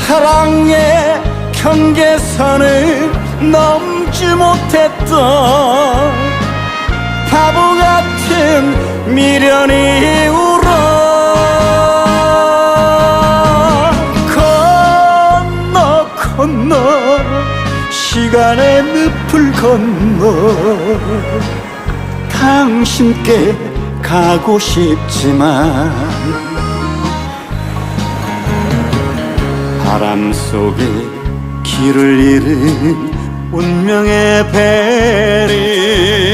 사랑의 경계선을 넘지 못했던 바보 같은 미련이 울어 건너 시간의 늪을 건너 당신께 가고 싶지만 바람 속에 길을 잃은 운명의 배를